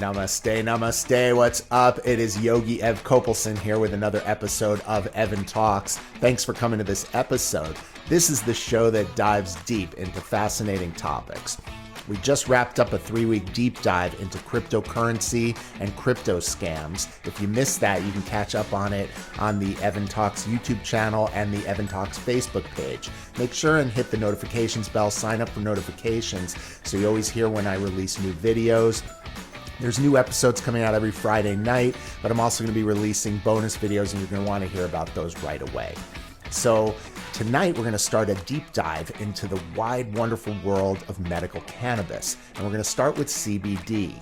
Namaste, namaste. What's up? It is Yogi Ev Kopelson here with another episode of Evan Talks. Thanks for coming to this episode. This is the show that dives deep into fascinating topics. We just wrapped up a 3-week deep dive into cryptocurrency and crypto scams. If you missed that, you can catch up on it on the Evan Talks YouTube channel and the Evan Talks Facebook page. Make sure and hit the notifications bell, sign up for notifications so you always hear when I release new videos. There's new episodes coming out every Friday night, but I'm also going to be releasing bonus videos and you're going to want to hear about those right away. So tonight we're going to start a deep dive into the wide, wonderful world of medical cannabis. And we're going to start with CBD.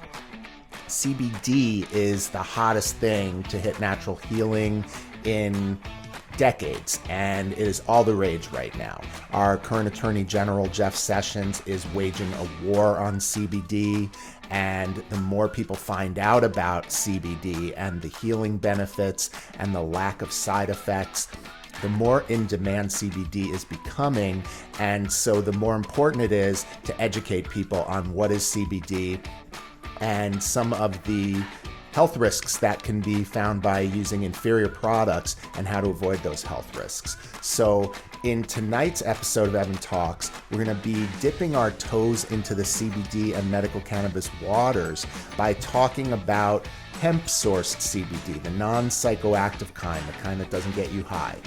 CBD is the hottest thing to hit natural healing in decades, and it is all the rage right now. Our current Attorney General, Jeff Sessions, is waging a war on CBD, and the more people find out about CBD and the healing benefits and the lack of side effects, the more in demand CBD is becoming. And so the more important it is to educate people on what is CBD and some of the health risks that can be found by using inferior products and how to avoid those health risks. So in tonight's episode of Evan Talks, we're going to be dipping our toes into the CBD and medical cannabis waters by talking about hemp-sourced CBD, the non-psychoactive kind, the kind that doesn't get you high.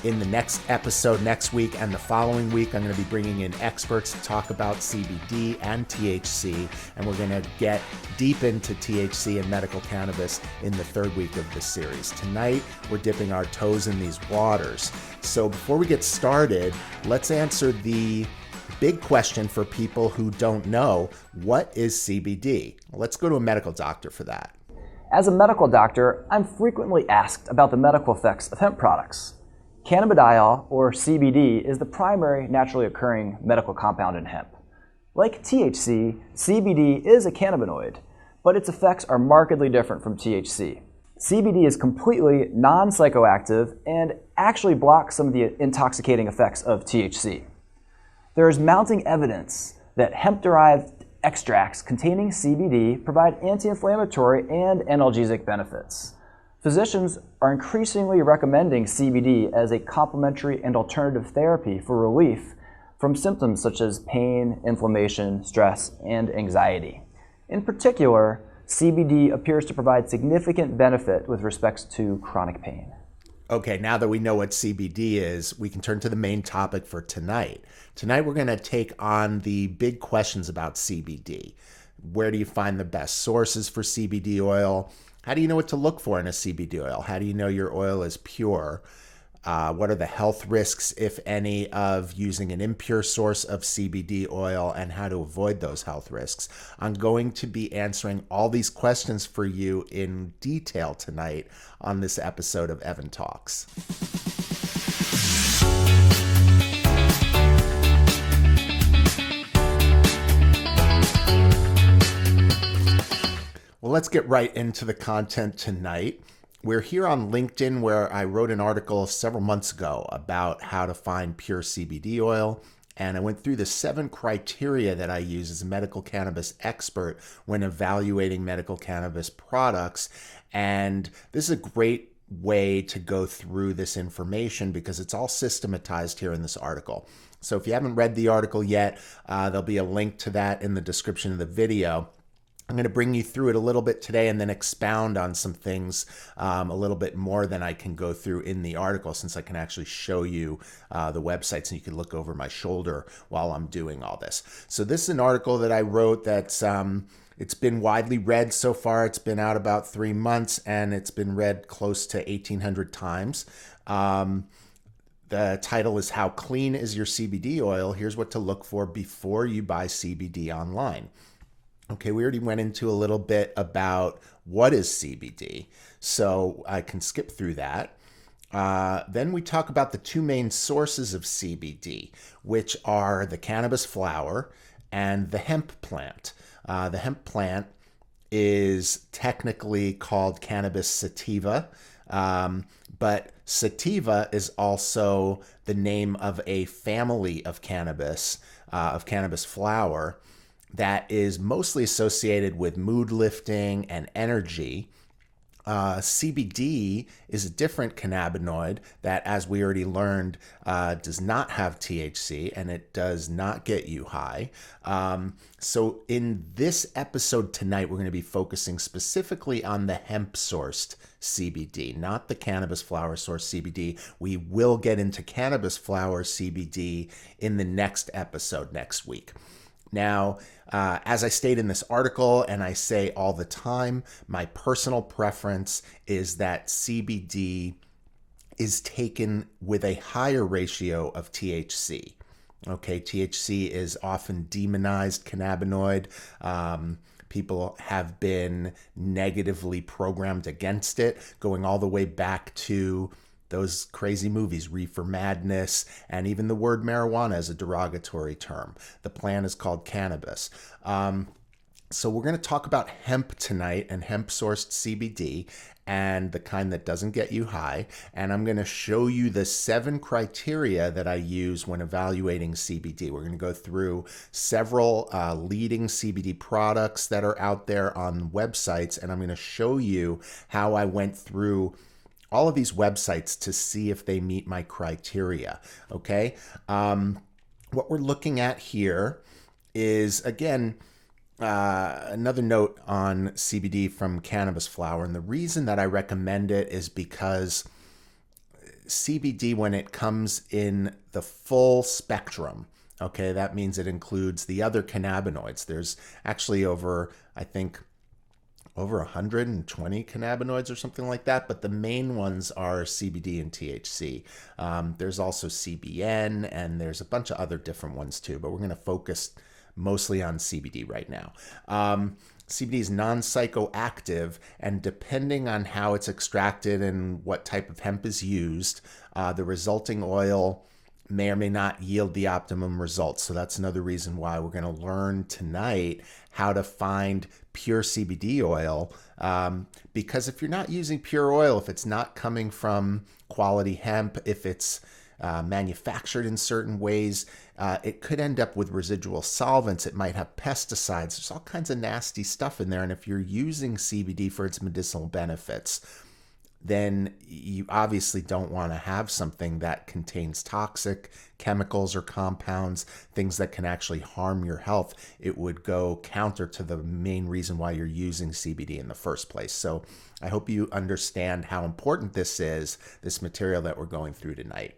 In the next episode next week and the following week, I'm going to be bringing in experts to talk about CBD and THC, and we're going to get deep into THC and medical cannabis in the third week of this series. Tonight, we're dipping our toes in these waters. So before we get started, let's answer the big question for people who don't know: what is CBD? Let's go to a medical doctor for that. As a medical doctor, I'm frequently asked about the medical effects of hemp products. Cannabidiol, or CBD, is the primary naturally occurring medical compound in hemp. Like THC, CBD is a cannabinoid, but its effects are markedly different from THC. CBD is completely non-psychoactive and actually blocks some of the intoxicating effects of THC. There is mounting evidence that hemp-derived extracts containing CBD provide anti-inflammatory and analgesic benefits. Physicians are increasingly recommending CBD as a complementary and alternative therapy for relief from symptoms such as pain, inflammation, stress, and anxiety. In particular, CBD appears to provide significant benefit with respect to chronic pain. Okay, now that we know what CBD is, we can turn to the main topic for tonight. Tonight, we're going to take on the big questions about CBD. Where do you find the best sources for CBD oil? How do you know what to look for in a CBD oil? How do you know your oil is pure? What are the health risks, if any, of using an impure source of CBD oil, and how to avoid those health risks? I'm going to be answering all these questions for you in detail tonight on this episode of Evan Talks. Well, let's get right into the content tonight. We're here on LinkedIn, where I wrote an article several months ago about how to find pure CBD oil. And I went through the 7 criteria that I use as a medical cannabis expert when evaluating medical cannabis products. And this is a great way to go through this information because it's all systematized here in this article. So if you haven't read the article yet, there'll be a link to that in the description of the video. I'm going to bring you through it a little bit today and then expound on some things a little bit more than I can go through in the article, since I can actually show you the websites and you can look over my shoulder while I'm doing all this. So this is an article that I wrote that's it's been widely read so far. It's been out about 3 months and it's been read close to 1,800 times. The title is "How Clean is Your CBD Oil? Here's what to look for before you buy CBD online." Okay, we already went into a little bit about what is CBD, so I can skip through that. Then we talk about the 2 main sources of CBD, which are the cannabis flower and the hemp plant. The hemp plant is technically called cannabis sativa, but sativa is also the name of a family of cannabis flower that is mostly associated with mood lifting and energy. CBD is a different cannabinoid that, as we already learned, does not have THC and it does not get you high. So in this episode tonight, we're going to be focusing specifically on the hemp-sourced CBD, not the cannabis flower source CBD. We will get into cannabis flower CBD in the next episode next week. Now, as I state in this article, and I say all the time, my personal preference is that CBD is taken with a higher ratio of THC. Okay, THC is often demonized cannabinoid. People have been negatively programmed against it, going all the way back to those crazy movies, Reefer Madness, and even the word marijuana as a derogatory term. The plant is called cannabis. So we're going to talk about hemp tonight and hemp-sourced CBD and the kind that doesn't get you high. And I'm going to show you the 7 criteria that I use when evaluating CBD. We're going to go through several leading CBD products that are out there on websites, and I'm going to show you how I went through all of these websites to see if they meet my criteria, okay? What we're looking at here is, again, another note on CBD from cannabis flower. And the reason that I recommend it is because CBD, when it comes in the full spectrum, okay, that means it includes the other cannabinoids. There's actually over 120 cannabinoids or something like that, but the main ones are CBD and THC. There's also CBN, and there's a bunch of other different ones too, but we're going to focus mostly on CBD right now. CBD is non-psychoactive, and depending on how it's extracted and what type of hemp is used, the resulting oil may or may not yield the optimum results. So that's another reason why we're going to learn tonight how to find pure CBD oil. Because if you're not using pure oil, if it's not coming from quality hemp, if it's manufactured in certain ways, it could end up with residual solvents. It might have pesticides. There's all kinds of nasty stuff in there. And if you're using CBD for its medicinal benefits, then you obviously don't want to have something that contains toxic chemicals or compounds, things that can actually harm your health. It would go counter to the main reason why you're using CBD in the first place. So I hope you understand how important this is, this material that we're going through tonight.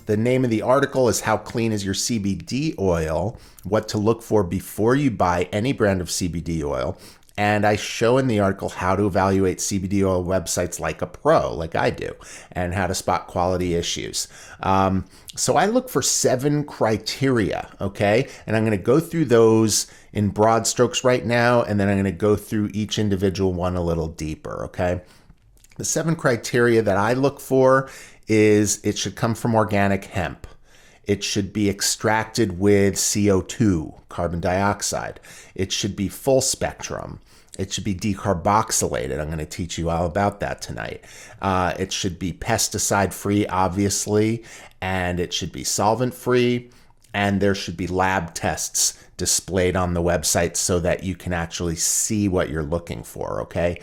The name of the article is How Clean is Your CBD Oil? What to Look for Before You Buy Any Brand of CBD Oil. And I show in the article how to evaluate CBD oil websites like a pro, like I do, and how to spot quality issues. So I look for 7 criteria, okay? And I'm going to go through those in broad strokes right now, and then I'm going to go through each individual one a little deeper, okay? The 7 criteria that I look for is it should come from organic hemp. It should be extracted with CO2, carbon dioxide. It should be full spectrum. It should be decarboxylated. I'm going to teach you all about that tonight. It should be pesticide free, obviously, and it should be solvent free. And there should be lab tests displayed on the website so that you can actually see what you're looking for, okay?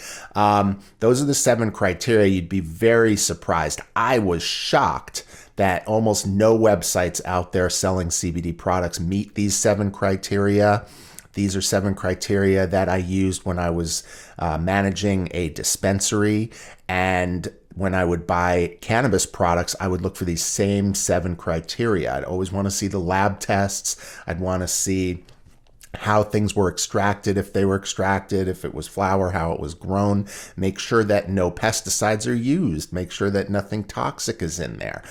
Those are the 7 criteria. You'd be very surprised. I was shocked that almost no websites out there selling CBD products meet these 7 criteria. These are 7 criteria that I used when I was managing a dispensary, and when I would buy cannabis products, I would look for these same 7 criteria. I'd always want to see the lab tests. I'd want to see how things were extracted, if they were extracted, if it was flower, how it was grown. Make sure that no pesticides are used. Make sure that nothing toxic is in there.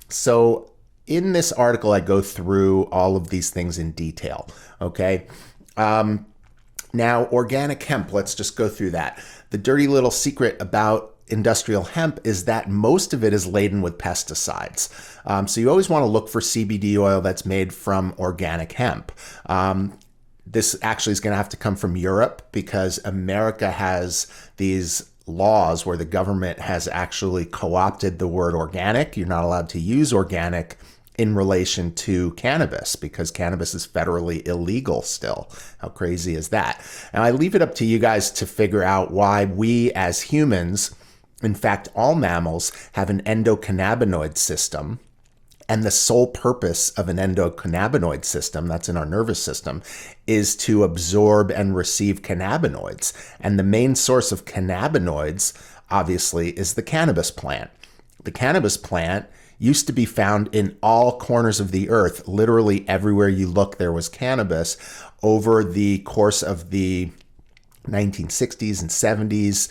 So in this article, I go through all of these things in detail, okay? Now, organic hemp, let's just go through that. The dirty little secret about industrial hemp is that most of it is laden with pesticides. So you always want to look for CBD oil that's made from organic hemp. This actually is going to have to come from Europe because America has these laws where the government has actually co-opted the word organic. You're not allowed to use organic in relation to cannabis because cannabis is federally illegal still. How crazy is that? And I leave it up to you guys to figure out why we as humans, in fact, all mammals, have an endocannabinoid system. And the sole purpose of an endocannabinoid system, that's in our nervous system, is to absorb and receive cannabinoids. And the main source of cannabinoids, obviously, is the cannabis plant. The cannabis plant used to be found in all corners of the earth. Literally everywhere you look, there was cannabis. Over the course of the 1960s and 70s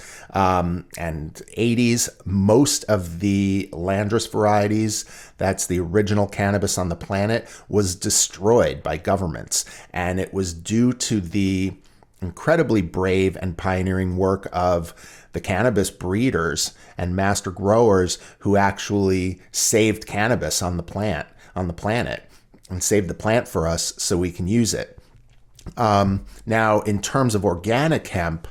and 80s, most of the Landrace varieties, that's the original cannabis on the planet, was destroyed by governments. And it was due to the incredibly brave and pioneering work of the cannabis breeders and master growers who actually saved cannabis on the planet, and saved the plant for us so we can use it. Now, in terms of organic hemp,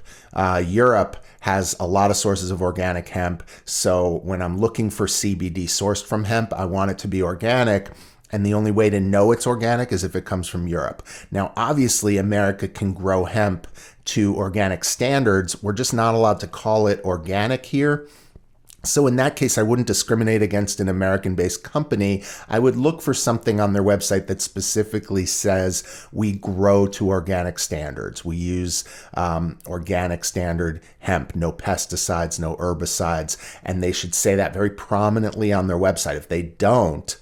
Europe has a lot of sources of organic hemp. So when I'm looking for CBD sourced from hemp, I want it to be organic. And the only way to know it's organic is if it comes from Europe. Now, obviously, America can grow hemp to organic standards. We're just not allowed to call it organic here. So in that case, I wouldn't discriminate against an American-based company. I would look for something on their website that specifically says we grow to organic standards. We use organic standard hemp, no pesticides, no herbicides, and they should say that very prominently on their website. If they don't,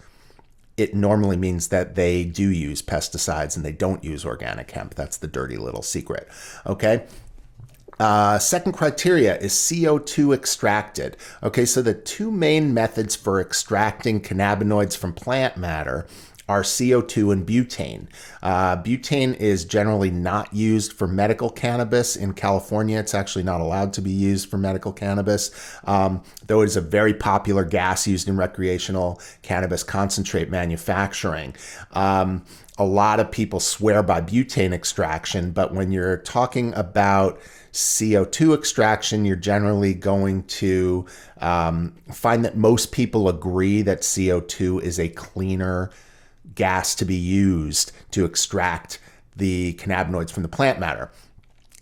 it normally means that they do use pesticides and they don't use organic hemp. That's the dirty little secret, okay? Second criteria is CO2 extracted. Okay, so the two main methods for extracting cannabinoids from plant matter are CO2 and butane. Butane is generally not used for medical cannabis. In California, it's actually not allowed to be used for medical cannabis, though it is a very popular gas used in recreational cannabis concentrate manufacturing. A lot of people swear by butane extraction, but when you're talking about CO2 extraction, you're generally going to find that most people agree that CO2 is a cleaner gas to be used to extract the cannabinoids from the plant matter.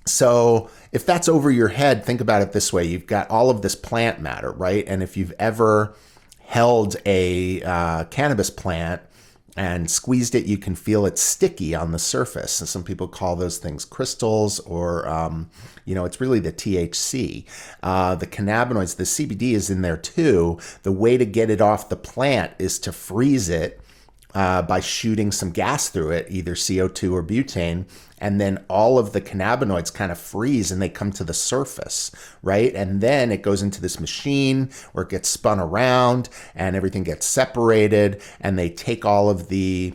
So if that's over your head, think about it this way. You've got all of this plant matter, right? And if you've ever held a cannabis plant and squeezed it, you can feel it sticky on the surface. And some people call those things crystals, or, it's really the THC. The cannabinoids, the CBD is in there too. The way to get it off the plant is to freeze it by shooting some gas through it, either CO2 or butane, and then all of the cannabinoids kind of freeze and they come to the surface, right? And then it goes into this machine where it gets spun around and everything gets separated, and they take all of the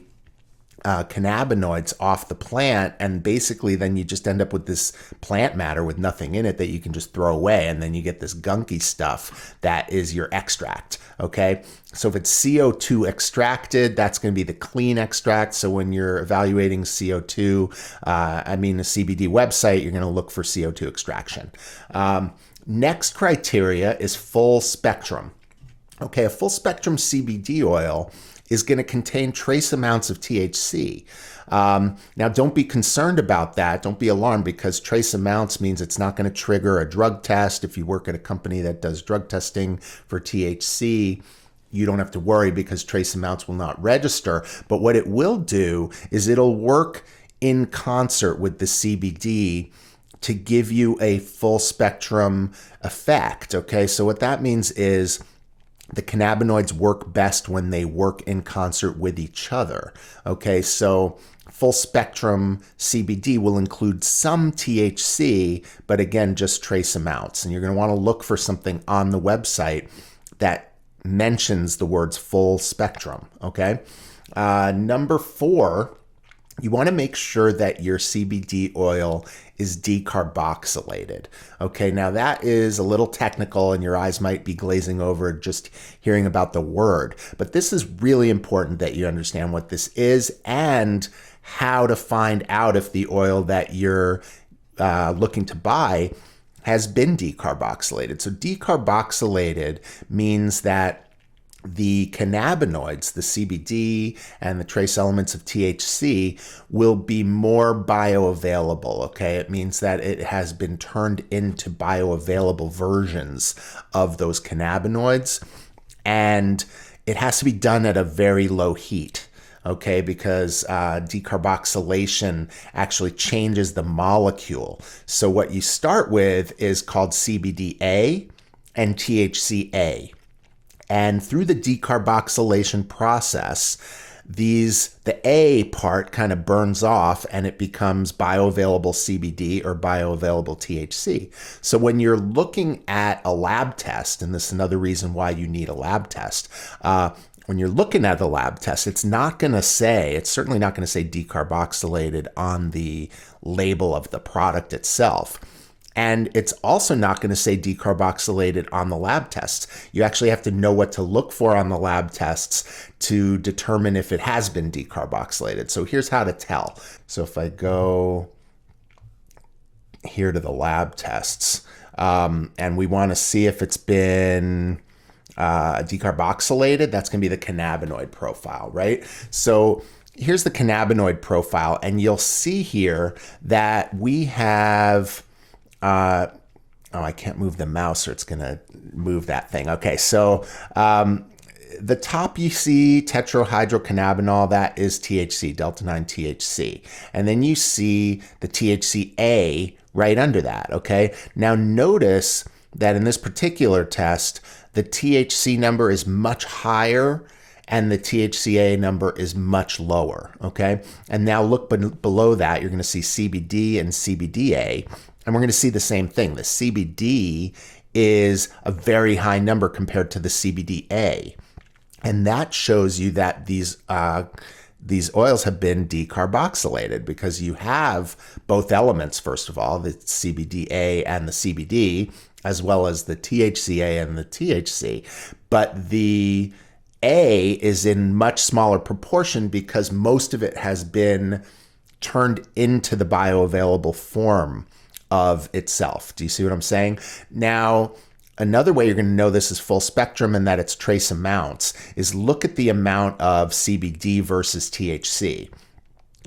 cannabinoids off the plant, and basically then you just end up with this plant matter with nothing in it that you can just throw away, and then you get this gunky stuff that is your extract, okay? So if it's CO2 extracted, that's going to be the clean extract. So when you're evaluating CO2, the CBD website, you're going to look for CO2 extraction. Next criteria is full spectrum. Okay, a full spectrum CBD oil is going to contain trace amounts of THC. Now, don't be concerned about that. Don't be alarmed, because trace amounts means it's not going to trigger a drug test. If you work at a company that does drug testing for THC, you don't have to worry because trace amounts will not register. But what it will do is it'll work in concert with the CBD to give you a full spectrum effect. Okay, so what that means is the cannabinoids work best when they work in concert with each other. Okay, so full spectrum CBD will include some THC, but again, just trace amounts. And you're going to want to look for something on the website that mentions the words full spectrum. Okay, number 4, you want to make sure that your CBD oil is decarboxylated. Okay, now that is a little technical and your eyes might be glazing over just hearing about the word, but this is really important that you understand what this is and how to find out if the oil that you're looking to buy has been decarboxylated. So decarboxylated means that the cannabinoids, the CBD and the trace elements of THC, will be more bioavailable, okay? It means that it has been turned into bioavailable versions of those cannabinoids, and it has to be done at a very low heat, okay? Because decarboxylation actually changes the molecule. So what you start with is called CBDA and THCA. And through the decarboxylation process, the A part kind of burns off and it becomes bioavailable CBD or bioavailable THC. So when you're looking at a lab test, and this is another reason why you need a lab test, when you're looking at the lab test, it's certainly not going to say decarboxylated on the label of the product itself. And it's also not going to say decarboxylated on the lab tests. You actually have to know what to look for on the lab tests to determine if it has been decarboxylated. So here's how to tell. So if I go here to the lab tests, and we want to see if it's been decarboxylated, that's going to be the cannabinoid profile, right? So here's the cannabinoid profile, and you'll see here that we have... I can't move the mouse or it's going to move that thing. Okay, so the top you see tetrahydrocannabinol, that is THC, delta-9 THC. And then you see the THCA right under that, okay? Now notice that in this particular test, the THC number is much higher and the THCA number is much lower, okay? And now look below that, you're going to see CBD and CBDA. And we're going to see the same thing. The CBD is a very high number compared to the CBDA. And that shows you that these oils have been decarboxylated because you have both elements, first of all, the CBDA and the CBD, as well as the THCA and the THC. But the A is in much smaller proportion because most of it has been turned into the bioavailable form of itself. Do you see what I'm saying? Now, another way you're going to know this is full spectrum and that it's trace amounts is look at the amount of CBD versus THC.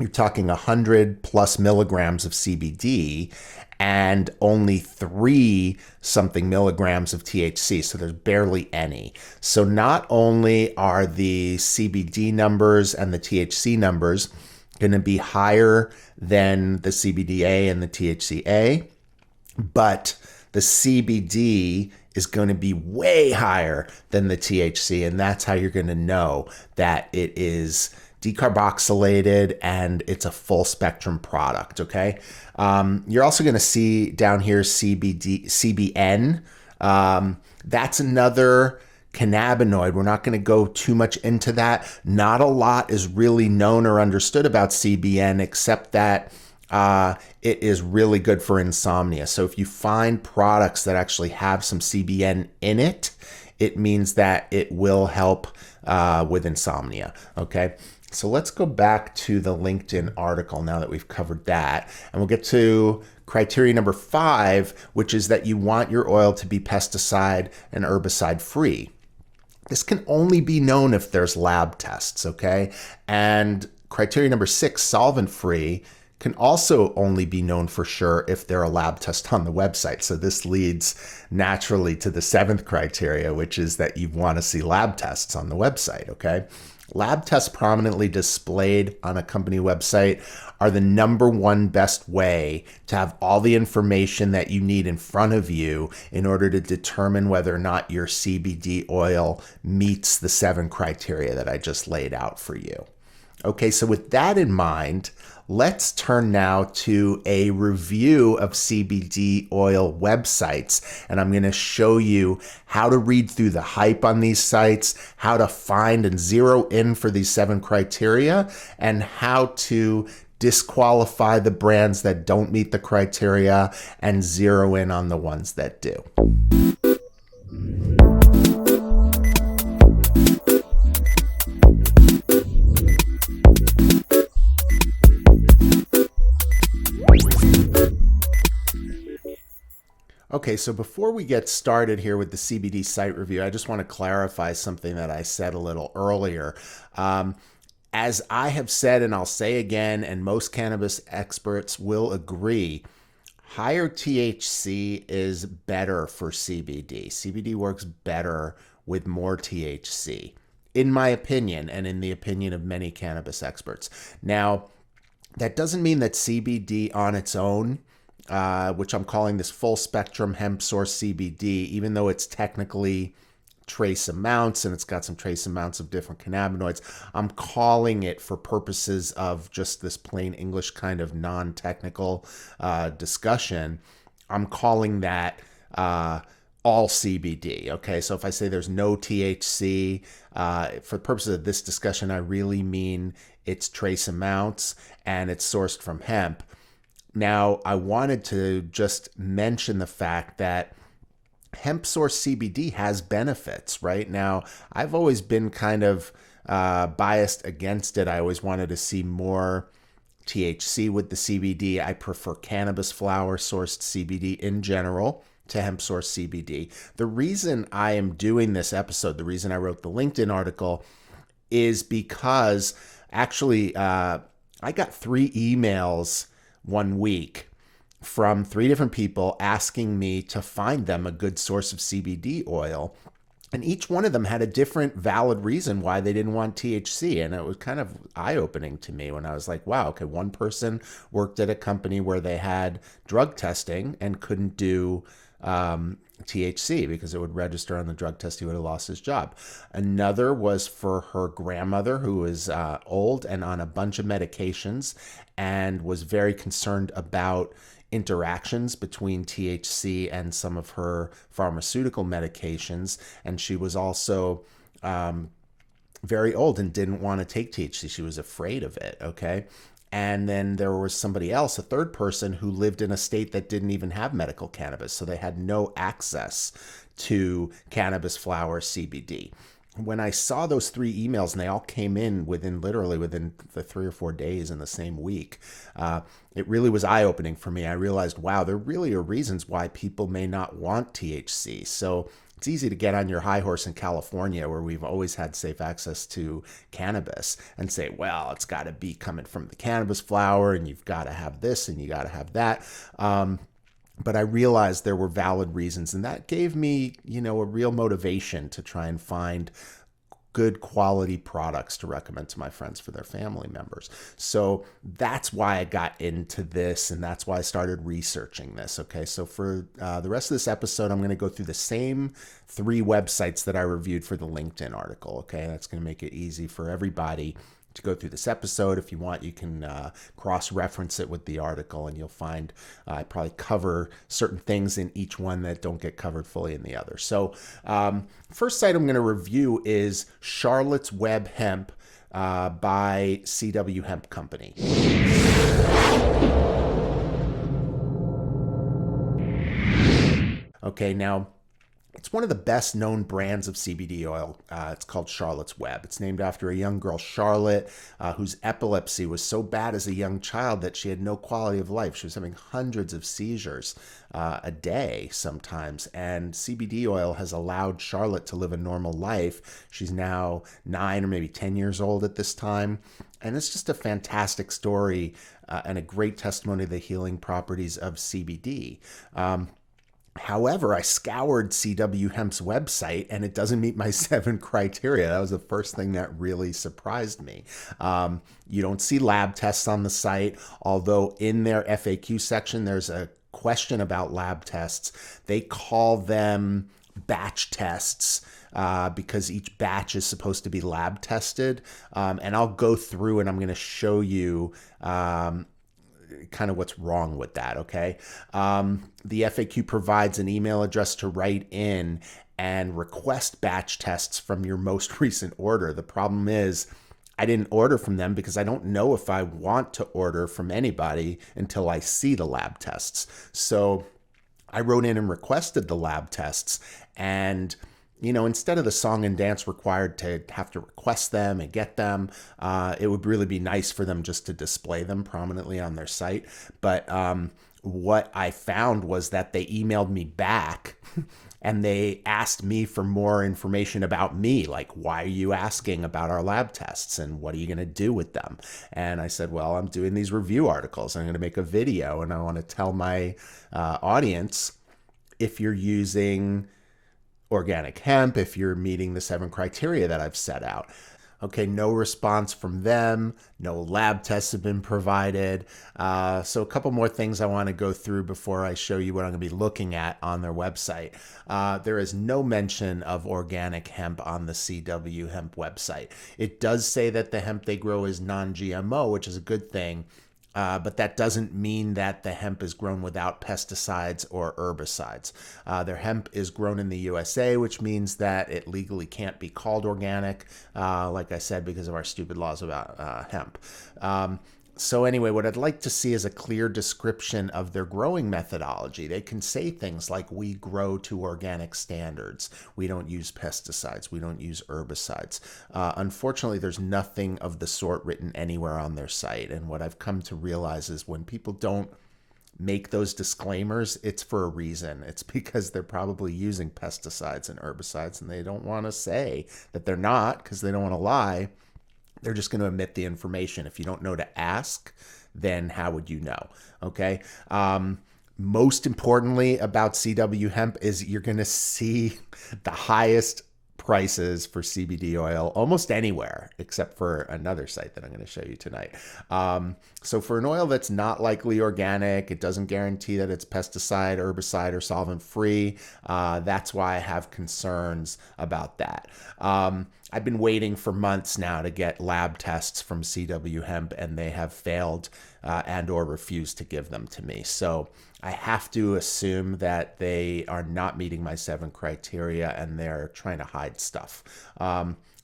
You're talking 100 plus milligrams of CBD and only 3 something milligrams of THC. So there's barely any. So not only are the CBD numbers and the THC numbers going to be higher than the CBDA and the THCA, but the CBD is going to be way higher than the THC, and that's how you're going to know that it is decarboxylated and it's a full spectrum product, okay? You're also going to see down here CBN. That's another cannabinoid. We're not going to go too much into that. Not a lot is really known or understood about CBN except that it is really good for insomnia. So if you find products that actually have some CBN in it, it means that it will help with insomnia, okay? So let's go back to the LinkedIn article now that we've covered that, and we'll get to criteria number 5, which is that you want your oil to be pesticide and herbicide free. This can only be known if there's lab tests, okay? And criteria number 6, solvent free, can also only be known for sure if there are lab tests on the website. So this leads naturally to the 7th criteria, which is that you want to see lab tests on the website, okay? Lab tests prominently displayed on a company website are the number one best way to have all the information that you need in front of you in order to determine whether or not your CBD oil meets the 7 criteria that I just laid out for you. Okay, so with that in mind, let's turn now to a review of CBD oil websites, and I'm going to show you how to read through the hype on these sites, how to find and zero in for these 7 criteria, and how to disqualify the brands that don't meet the criteria and zero in on the ones that do. Okay, so before we get started here with the CBD site review, I just want to clarify something that I said a little earlier. As I have said, and I'll say again, and most cannabis experts will agree, higher THC is better for CBD. CBD works better with more THC, in my opinion, and in the opinion of many cannabis experts. Now, that doesn't mean that CBD on its own, which I'm calling this full spectrum hemp source CBD, even though it's technically trace amounts and it's got some trace amounts of different cannabinoids, I'm calling it, for purposes of just this plain English kind of non-technical discussion, I'm calling that all CBD. Okay, so if I say there's no THC, for the purposes of this discussion, I really mean it's trace amounts and it's sourced from hemp. Now, I wanted to just mention the fact that hemp source CBD has benefits. Right now, I've always been kind of biased against it. I always wanted to see more THC with the CBD. I prefer cannabis flower sourced CBD in general to hemp source CBD. The reason I am doing this episode, the reason I wrote the LinkedIn article, is because actually I got 3 emails one week from 3 different people asking me to find them a good source of CBD oil. And each one of them had a different valid reason why they didn't want THC. And it was kind of eye-opening to me when I was like, wow, okay, one person worked at a company where they had drug testing and couldn't do THC because it would register on the drug test. He would have lost his job. Another was for her grandmother who was old and on a bunch of medications and was very concerned about interactions between THC and some of her pharmaceutical medications. And she was also very old and didn't want to take THC. She was afraid of it. Okay. And then there was somebody else, a third person, who lived in a state that didn't even have medical cannabis. So they had no access to cannabis flower CBD. When I saw those 3 emails, and they all came in literally within the 3 or 4 days in the same week, it really was eye-opening for me. I realized, wow, there really are reasons why people may not want THC. So it's easy to get on your high horse in California, where we've always had safe access to cannabis, and say, well, it's got to be coming from the cannabis flower, and you've got to have this, and you got to have that. But I realized there were valid reasons, and that gave me, a real motivation to try and find good quality products to recommend to my friends for their family members. So that's why I got into this, and that's why I started researching this. Okay, so for the rest of this episode, I'm going to go through the same 3 websites that I reviewed for the LinkedIn article. Okay, that's going to make it easy for everybody to go through this episode. If you want, you can cross-reference it with the article, and you'll find I probably cover certain things in each one that don't get covered fully in the other. So first site I'm going to review is Charlotte's Web Hemp by CW Hemp Company. Okay, now, it's one of the best known brands of CBD oil. It's called Charlotte's Web. It's named after a young girl, Charlotte, whose epilepsy was so bad as a young child that she had no quality of life. She was having hundreds of seizures a day sometimes. And CBD oil has allowed Charlotte to live a normal life. She's now 9 or maybe 10 years old at this time. And it's just a fantastic story and a great testimony to the healing properties of CBD. However, I scoured CW Hemp's website and it doesn't meet my 7 criteria. That was the first thing that really surprised me. You don't see lab tests on the site, although in their FAQ section, there's a question about lab tests. They call them batch tests because each batch is supposed to be lab tested. And I'll go through and I'm going to show you kind of what's wrong with that, okay? The FAQ provides an email address to write in and request batch tests from your most recent order. The problem is I didn't order from them because I don't know if I want to order from anybody until I see the lab tests. So I wrote in and requested the lab tests, and instead of the song and dance required to have to request them and get them, it would really be nice for them just to display them prominently on their site. But what I found was that they emailed me back and they asked me for more information about me. Like, why are you asking about our lab tests and what are you going to do with them? And I said, well, I'm doing these review articles. I'm going to make a video and I want to tell my audience, if you're using organic hemp, if you're meeting the 7 criteria that I've set out. Okay, no response from them. No lab tests have been provided. So a couple more things I want to go through before I show you what I'm going to be looking at on their website. There is no mention of organic hemp on the CW Hemp website. It does say that the hemp they grow is non-GMO, which is a good thing. But that doesn't mean that the hemp is grown without pesticides or herbicides. Their hemp is grown in the USA, which means that it legally can't be called organic, like I said, because of our stupid laws about hemp. So anyway, what I'd like to see is a clear description of their growing methodology. They can say things like, we grow to organic standards. We don't use pesticides. We don't use herbicides. Unfortunately, there's nothing of the sort written anywhere on their site. And what I've come to realize is when people don't make those disclaimers, it's for a reason. It's because they're probably using pesticides and herbicides and they don't want to say that they're not because they don't want to lie. They're just going to omit the information. If you don't know to ask, then how would you know? Okay. Most importantly about CW Hemp is you're going to see the highest prices for CBD oil almost anywhere except for another site that I'm going to show you tonight. So for an oil that's not likely organic, it doesn't guarantee that it's pesticide, herbicide, or solvent free. That's why I have concerns about that. I've been waiting for months now to get lab tests from CW Hemp, and they have failed and or refused to give them to me. So I have to assume that they are not meeting my 7 criteria and they're trying to hide stuff.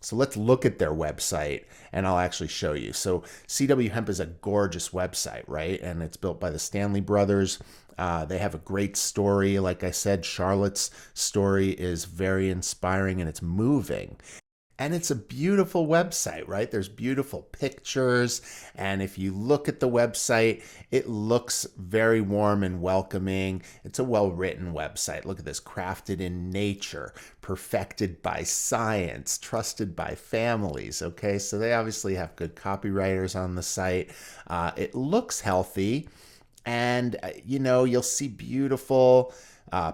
So let's look at their website and I'll actually show you. So CW Hemp is a gorgeous website, right? And it's built by the Stanley brothers. They have a great story. Like I said, Charlotte's story is very inspiring and it's moving. And it's a beautiful website, right? There's beautiful pictures. And if you look at the website, it looks very warm and welcoming. It's a well-written website. Look at this, crafted in nature, perfected by science, trusted by families. Okay, so they obviously have good copywriters on the site. It looks healthy. And, you'll see beautiful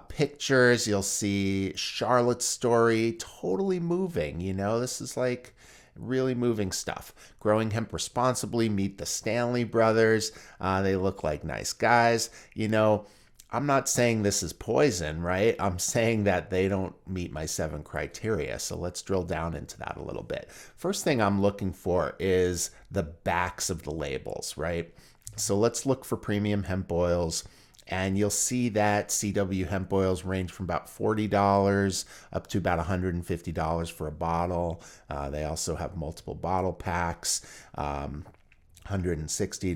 pictures. You'll see Charlotte's story, totally moving. This is like really moving stuff. Growing hemp responsibly, meet the Stanley brothers. They look like nice guys. I'm not saying this is poison, right? I'm saying that they don't meet my 7 criteria. So let's drill down into that a little bit. First thing I'm looking for is the backs of the labels, right? So let's look for premium hemp oils. And you'll see that CW hemp oils range from about $40 up to about $150 for a bottle. They also have multiple bottle packs, $160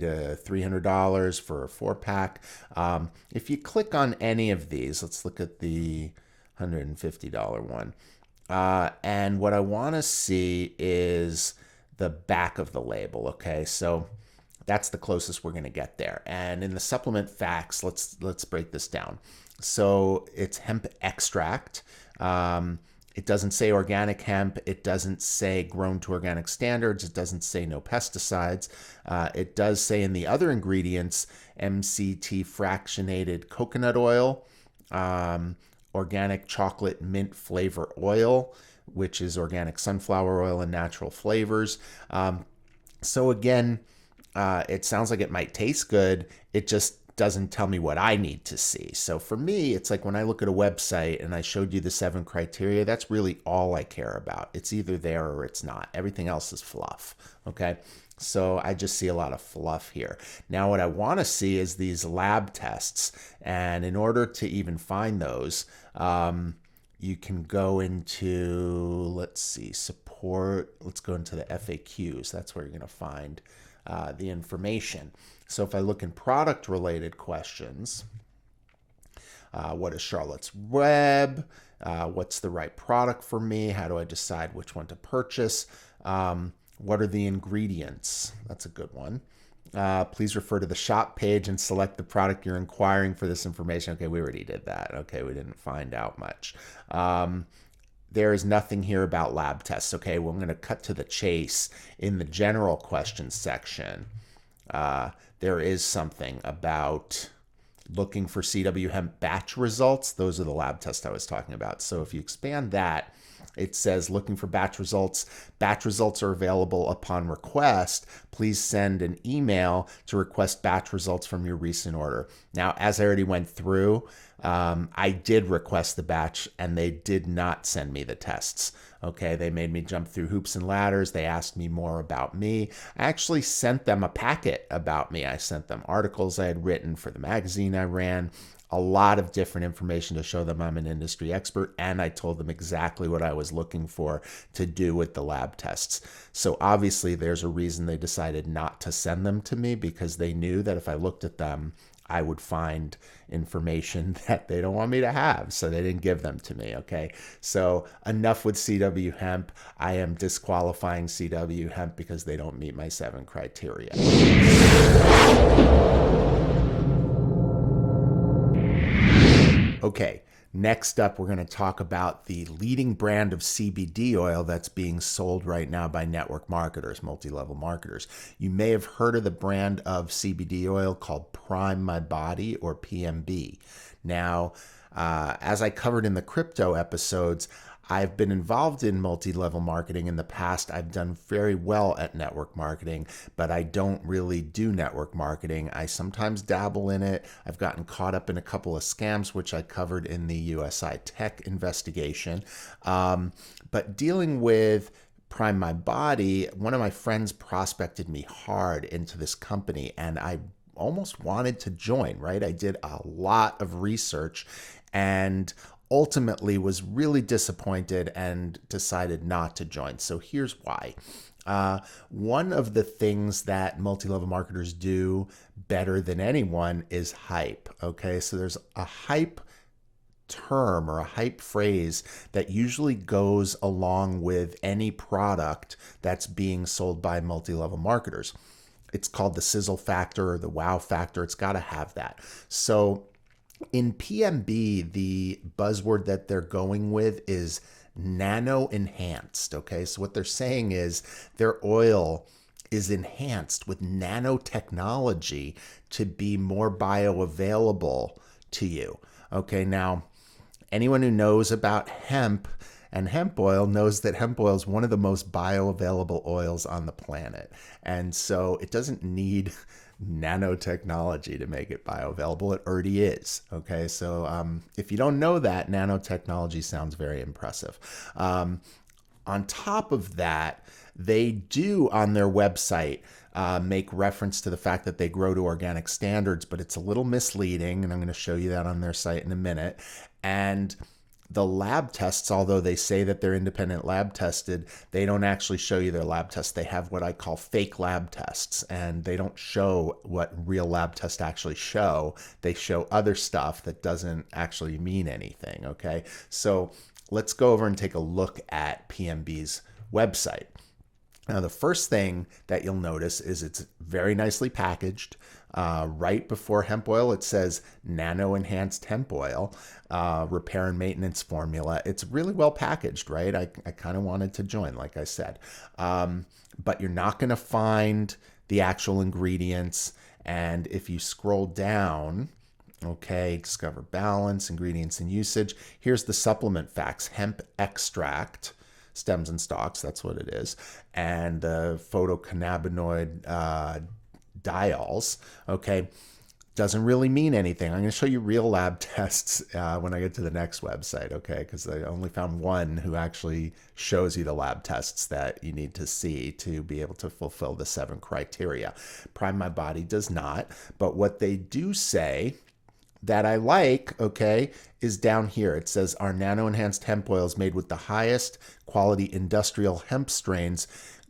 to $300 for a 4-pack. If you click on any of these, let's look at the $150 one. And what I want to see is the back of the label. Okay, so that's the closest we're going to get there. And in the supplement facts, let's break this down. So it's hemp extract. It doesn't say organic hemp. It doesn't say grown to organic standards. It doesn't say no pesticides. It does say in the other ingredients, MCT fractionated coconut oil, organic chocolate mint flavor oil, which is organic sunflower oil and natural flavors. So again, it sounds like it might taste good. It just doesn't tell me what I need to see. So for me, it's like when I look at a website and I showed you the 7 criteria, that's really all I care about. It's either there or it's not. Everything else is fluff. Okay. So I just see a lot of fluff here. Now, what I want to see is these lab tests. And in order to even find those, you can go into, let's see, support. Let's go into the FAQs. That's where you're going to find the information. So if I look in product related questions, what is Charlotte's Web? What's the right product for me? How do I decide which one to purchase? What are the ingredients? That's a good one. Please refer to the shop page and select the product you're inquiring for this information. Okay, we already did that. Okay, we didn't find out much. There is nothing here about lab tests. Okay, well, I'm going to cut to the chase. In the general questions section, there is something about looking for CW Hemp batch results. Those are the lab tests I was talking about. So if you expand that, it says looking for batch results. Batch results are available upon request. Please send an email to request batch results from your recent order. Now, as I already went through, I did request the batch and they did not send me the tests. Okay, they made me jump through hoops and ladders. They asked me more about me. I actually sent them a packet about me. I sent them articles I had written for the magazine I ran, a lot of different information to show them I'm an industry expert, and I told them exactly what I was looking for to do with the lab tests. So obviously there's a reason they decided not to send them to me, because they knew that if I looked at them, I would find information that they don't want me to have. So they didn't give them to me. Okay. So enough with CW Hemp. I am disqualifying CW Hemp because they don't meet my 7 criteria. Okay, next up, we're going to talk about the leading brand of CBD oil that's being sold right now by network marketers, multi-level marketers. You may have heard of the brand of CBD oil called Prime My Body, or PMB. Now, as I covered in the crypto episodes, I've been involved in multi-level marketing in the past. I've done very well at network marketing, but I don't really do network marketing. I sometimes dabble in it. I've gotten caught up in a couple of scams, which I covered in the USI Tech investigation. But dealing with Prime My Body, one of my friends prospected me hard into this company, and I almost wanted to join, right? I did a lot of research and ultimately was really disappointed and decided not to join. So here's why. One of the things that multi-level marketers do better than anyone is hype. Okay, so there's a hype term or a hype phrase that usually goes along with any product that's being sold by multi-level marketers. It's called the sizzle factor or the wow factor. It's got to have that. So in PMB, the buzzword that they're going with is nano-enhanced. Okay, so what they're saying is their oil is enhanced with nanotechnology to be more bioavailable to you. Okay, now anyone who knows about hemp and hemp oil knows that hemp oil is one of the most bioavailable oils on the planet. And so it doesn't need nanotechnology to make it bioavailable. It already is. Okay, so if you don't know that, nanotechnology sounds very impressive. On top of that, they do on their website make reference to the fact that they grow to organic standards, but it's a little misleading, and I'm going to show you that on their site in a minute. And the lab tests, although they say that they're independent lab tested, they don't actually show you their lab tests. They have what I call fake lab tests, and they don't show what real lab tests actually show. They show other stuff that doesn't actually mean anything, okay? So let's go over and take a look at PMB's website. Now, the first thing that you'll notice is it's very nicely packaged. Right before hemp oil, it says Nano-enhanced hemp oil, repair and maintenance formula. It's really well packaged, right? I kind of wanted to join, like I said. But you're not going to find the actual ingredients. And if you scroll down, okay, discover balance, ingredients and usage. Here's the supplement facts. Hemp extract, stems and stalks, that's what it is, and photocannabinoid diols, okay, doesn't really mean anything. I'm going to show you real lab tests when I get to the next website, okay, because I only found one who actually shows you the lab tests that you need to see to be able to fulfill the 7 criteria. Prime My Body does not, but what they do say that I like, okay, is down here. It says our nano-enhanced hemp oil is made with the highest quality industrial hemp strains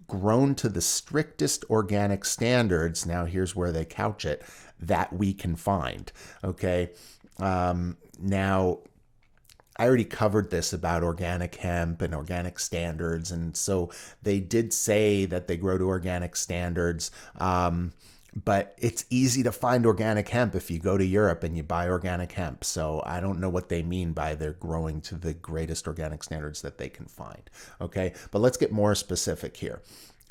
grown to the strictest organic standards. Now here's where they couch it, that we can find, okay? Now, I already covered this about organic hemp and organic standards, and so they did say that they grow to organic standards. But it's easy to find organic hemp if you go to Europe and you buy organic hemp. So I don't know what they mean by they're growing to the greatest organic standards that they can find. Okay, but let's get more specific here.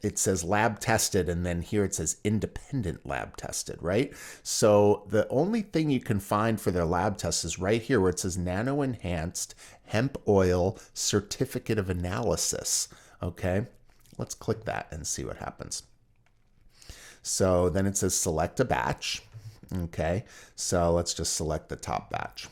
It says lab tested, and then here it says independent lab tested, right? So the only thing you can find for their lab test is right here where it says Nano-enhanced hemp oil certificate of analysis. Okay, let's click that and see what happens. So then it says select a batch. Okay, so let's just select the top batch.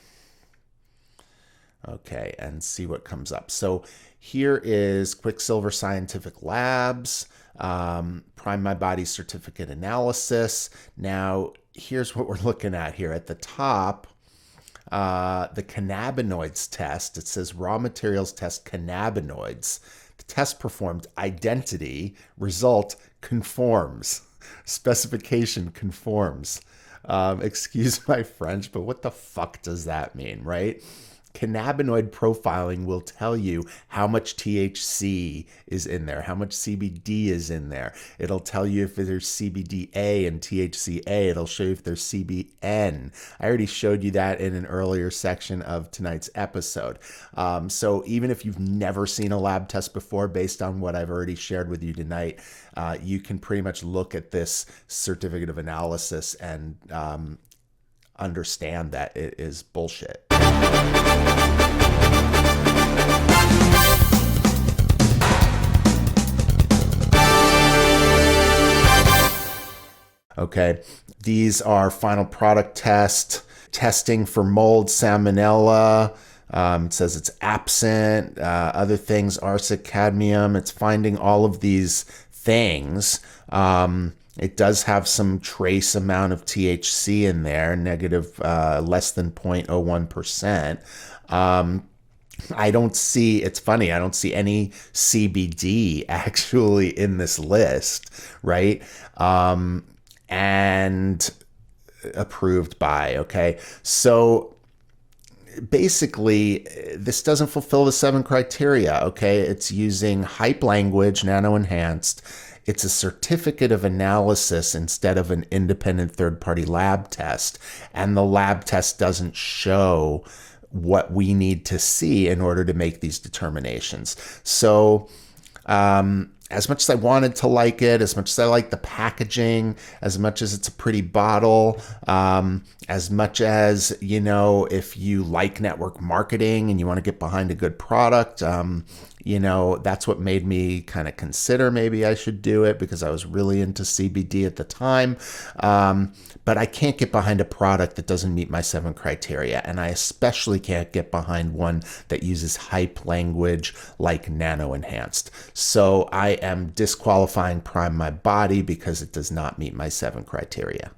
Okay, and see what comes up. So here is Quicksilver Scientific Labs, Prime My Body Certificate Analysis. Now, here's what we're looking at here. At the top, the cannabinoids test. It says raw materials test cannabinoids. The test performed identity, result conforms. Specification conforms. Excuse my French, but what the fuck does that mean, right? Cannabinoid profiling will tell you how much THC is in there, how much CBD is in there. It'll tell you if there's CBDA and THCA. It'll show you if there's CBN. I already showed you that in an earlier section of tonight's episode. So even if you've never seen a lab test before, based on what I've already shared with you tonight, you can pretty much look at this certificate of analysis and understand that it is bullshit. Okay, these are final product testing for mold, salmonella. It says it's absent. Other things, arsenic, cadmium. It's finding all of these things. It does have some trace amount of THC in there, negative, less than 0.01%. I don't see, it's funny, I don't see any CBD actually in this list, right? And approved by, okay? So basically, this doesn't fulfill the 7 criteria, okay? It's using hype language, nano-enhanced. It's a certificate of analysis instead of an independent third-party lab test. And the lab test doesn't show what we need to see in order to make these determinations. So as much as I wanted to like it, as much as I like the packaging, as much as it's a pretty bottle, as much as, you know, if you like network marketing and you want to get behind a good product, you know, that's what made me kind of consider maybe I should do it, because I was really into CBD at the time. But I can't get behind a product that doesn't meet my 7 criteria. And I especially can't get behind one that uses hype language like nano-enhanced. So I am disqualifying Prime My Body because it does not meet my 7 criteria.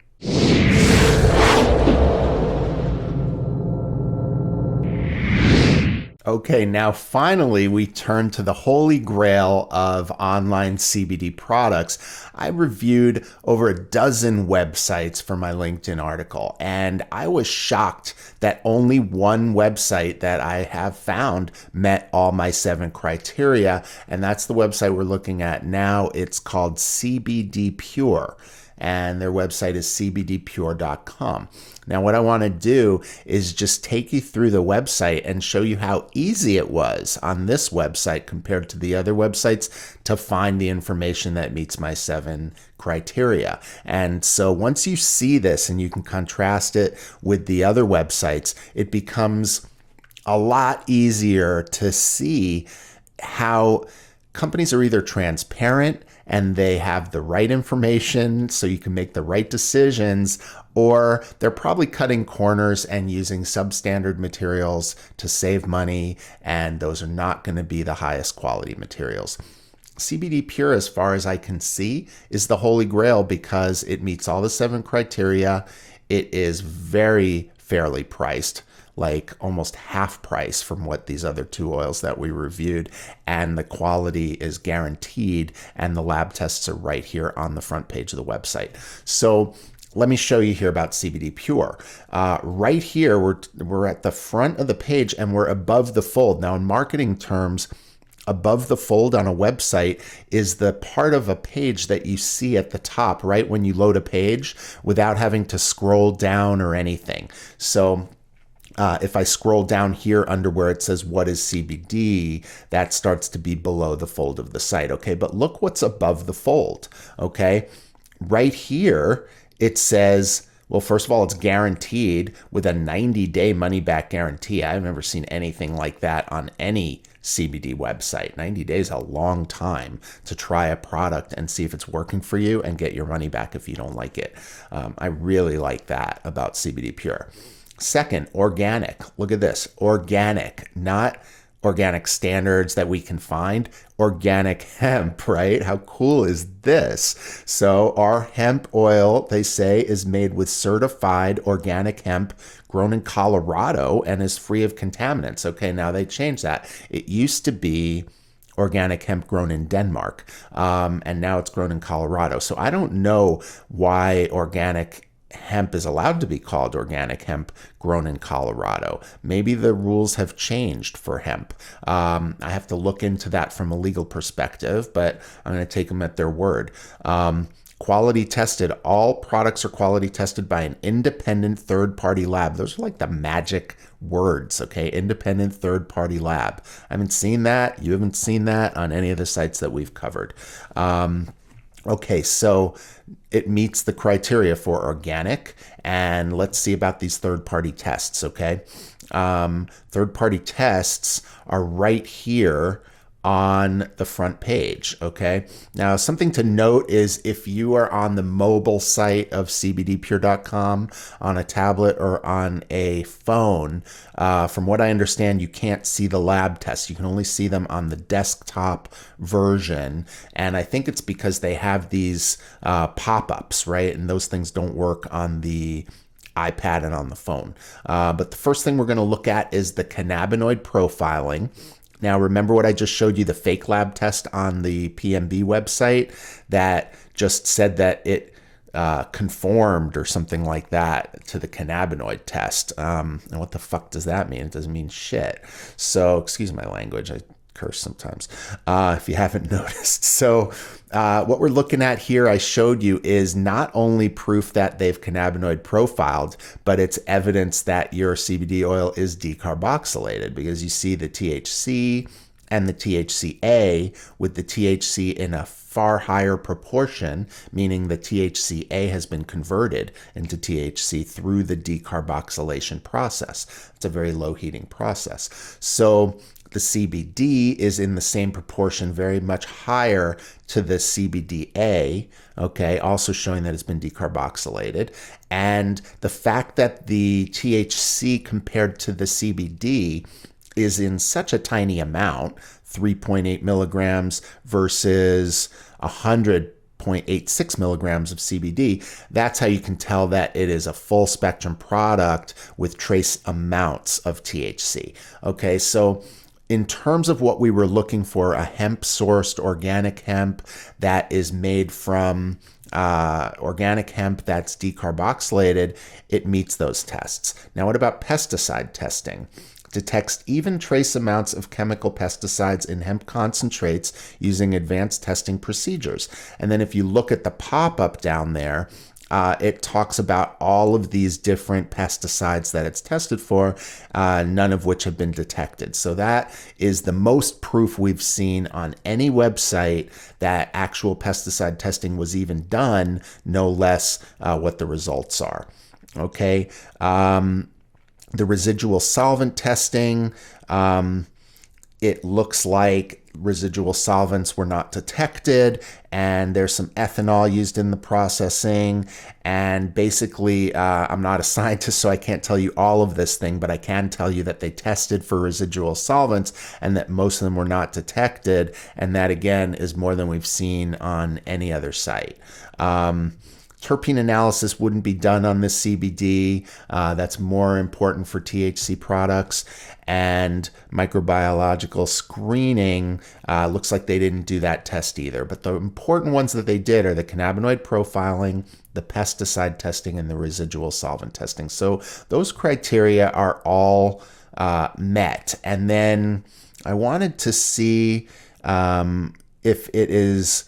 Okay, now finally we turn to the holy grail of online CBD products. I reviewed over a dozen websites for my LinkedIn article, and I was shocked that only one website that I have found met all my 7 criteria, and that's the website we're looking at now. It's called CBDPure, and their website is CBDPure.com. Now, what I want to do is just take you through the website and show you how easy it was on this website compared to the other websites to find the information that meets my 7 criteria. And so once you see this and you can contrast it with the other websites, it becomes a lot easier to see how companies are either transparent and they have the right information so you can make the right decisions, or they're probably cutting corners and using substandard materials to save money, and those are not going to be the highest quality materials. CBDPure, as far as I can see, is the holy grail because it meets all the 7 criteria. It is very fairly priced, like almost half price from what these other 2 oils that we reviewed, and the quality is guaranteed, and the lab tests are right here on the front page of the website. So let me show you here about CBDPure. Right here, we're at the front of the page and we're above the fold. Now, in marketing terms, above the fold on a website is the part of a page that you see at the top, right when you load a page without having to scroll down or anything. So if I scroll down here under where it says what is CBD, that starts to be below the fold of the site. Okay, but look what's above the fold. Okay, right here it says, well, first of all, it's guaranteed with a 90-day money-back guarantee. I've never seen anything like that on any CBD website. 90 days is a long time to try a product and see if it's working for you and get your money back if you don't like it. I really like that about CBDPure. Second, organic. Look at this. Organic, not organic standards that we can find. Organic hemp, right? How cool is this? So our hemp oil, they say, is made with certified organic hemp grown in Colorado and is free of contaminants. Okay, now they changed that. It used to be organic hemp grown in Denmark, and now it's grown in Colorado. So I don't know why organic hemp is allowed to be called organic hemp grown in Colorado. Maybe the rules have changed for hemp. I have to look into that from a legal perspective, but I'm going to take them at their word. Quality tested. All products are quality tested by an independent third-party lab. Those are like the magic words, okay? Independent third-party lab. I haven't seen that. You haven't seen that on any of the sites that we've covered. Okay, so it meets the criteria for organic, and let's see about these third-party tests, okay? Third-party tests are right here on the front page, okay? Now, something to note is if you are on the mobile site of CBDPure.com on a tablet or on a phone, from what I understand, you can't see the lab tests. You can only see them on the desktop version, and I think it's because they have these pop-ups, right? And those things don't work on the iPad and on the phone. But the first thing we're going to look at is the cannabinoid profiling. Now, remember what I just showed you, the fake lab test on the PMB website that just said that it conformed or something like that to the cannabinoid test. And what the fuck does that mean? It doesn't mean shit. So, excuse my language. I curse sometimes, if you haven't noticed. So what we're looking at here, I showed you, is not only proof that they've cannabinoid profiled, but it's evidence that your CBD oil is decarboxylated, because you see the THC and the THCA, with the THC in a far higher proportion, meaning the THCA has been converted into THC through the decarboxylation process. It's a very low heating process. So the CBD is in the same proportion, very much higher to the CBDA, okay, also showing that it's been decarboxylated. And the fact that the THC compared to the CBD is in such a tiny amount, 3.8 milligrams versus 100.86 milligrams of CBD, that's how you can tell that it is a full spectrum product with trace amounts of THC. Okay, so in terms of what we were looking for, a hemp-sourced organic hemp that is made from organic hemp that's decarboxylated, it meets those tests. Now, what about pesticide testing? Detects even trace amounts of chemical pesticides in hemp concentrates using advanced testing procedures. And then if you look at the pop-up down there, it talks about all of these different pesticides that it's tested for, none of which have been detected. So that is the most proof we've seen on any website that actual pesticide testing was even done, no less what the results are. Okay. The residual solvent testing, it looks like residual solvents were not detected, and there's some ethanol used in the processing. And basically, I'm not a scientist, so I can't tell you all of this thing, but I can tell you that they tested for residual solvents and that most of them were not detected. And that, again, is more than we've seen on any other site. Terpene analysis wouldn't be done on this CBD. That's more important for THC products. And microbiological screening, looks like they didn't do that test either. But the important ones that they did are the cannabinoid profiling, the pesticide testing, and the residual solvent testing. So those criteria are all met. And then I wanted to see if it is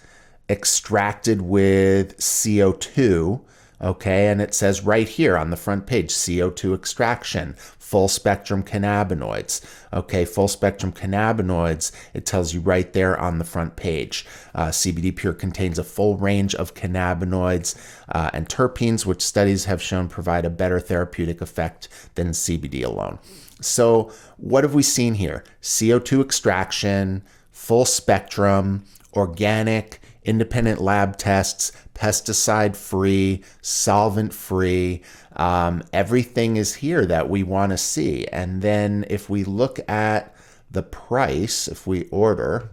extracted with CO2. Okay, and it says right here on the front page, CO2 extraction, full spectrum cannabinoids. Okay, full spectrum cannabinoids, it tells you right there on the front page. CBDPure contains a full range of cannabinoids and terpenes, which studies have shown provide a better therapeutic effect than CBD alone. So what have we seen here? CO2 extraction, full spectrum, organic, independent lab tests, pesticide free, solvent free. Everything is here that we want to see. And then if we look at the price, if we order,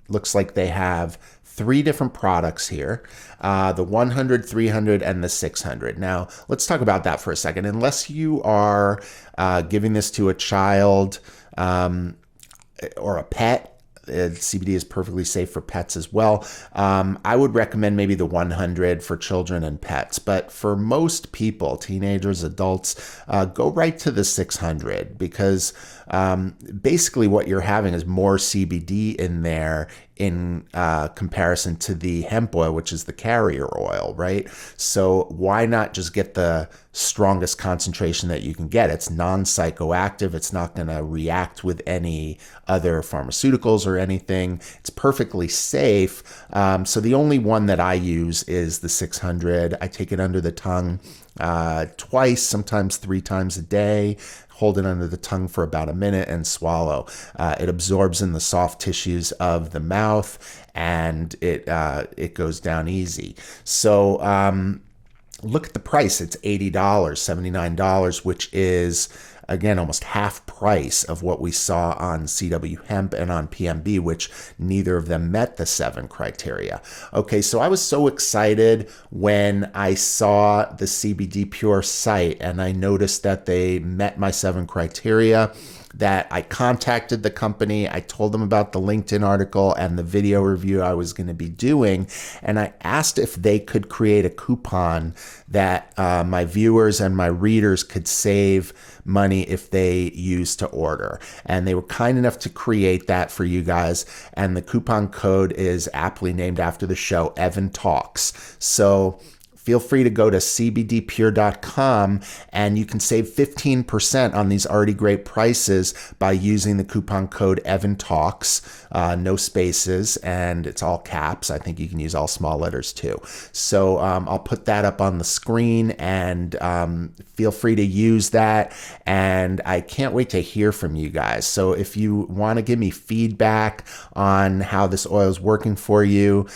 looks like they have 3 different products here, the 100, 300, and the 600. Now, let's talk about that for a second. Unless you are giving this to a child or a pet, CBD is perfectly safe for pets as well. I would recommend maybe the 100 for children and pets, but for most people, teenagers, adults, go right to the 600 because basically what you're having is more CBD in there in comparison to the hemp oil, which is the carrier oil, right? So why not just get the strongest concentration that you can get? It's non-psychoactive. It's not going to react with any other pharmaceuticals or anything. It's perfectly safe. So the only one that I use is the 600. I take it under the tongue twice, sometimes 3 times a day. Hold it under the tongue for about a minute and swallow. It absorbs in the soft tissues of the mouth, and it goes down easy. So look at the price. It's $80, $79, which is, again, almost half price of what we saw on CW Hemp and on PMB, which neither of them met the 7 criteria. Okay, so I was so excited when I saw the CBDPure site and I noticed that they met my 7 criteria that I contacted the company. I told them about the LinkedIn article and the video review I was going to be doing, and I asked if they could create a coupon that my viewers and my readers could save money if they used to order. And they were kind enough to create that for you guys. And the coupon code is aptly named after the show, Evan Talks. So feel free to go to CBDPure.com and you can save 15% on these already great prices by using the coupon code EvanTalks, no spaces, and it's all caps. I think you can use all small letters too. So I'll put that up on the screen and feel free to use that. And I can't wait to hear from you guys. So if you want to give me feedback on how this oil is working for you,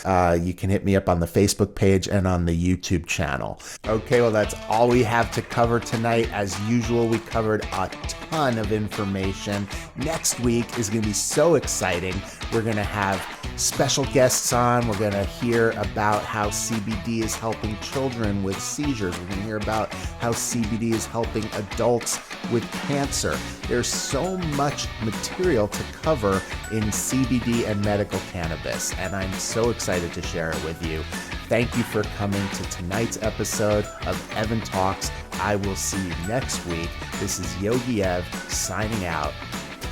you can hit me up on the Facebook page and on the YouTube channel. Okay, well, that's all we have to cover tonight. As usual, we covered a ton of information. Next week is going to be so exciting. We're going to have special guests on. We're going to hear about how CBD is helping children with seizures. We're going to hear about how CBD is helping adults with cancer. There's so much material to cover in CBD and medical cannabis, and I'm so excited to share it with you. Thank you for coming to tonight's episode of Evan Talks. I will see you next week. This is Yogi Ev signing out.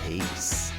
Peace.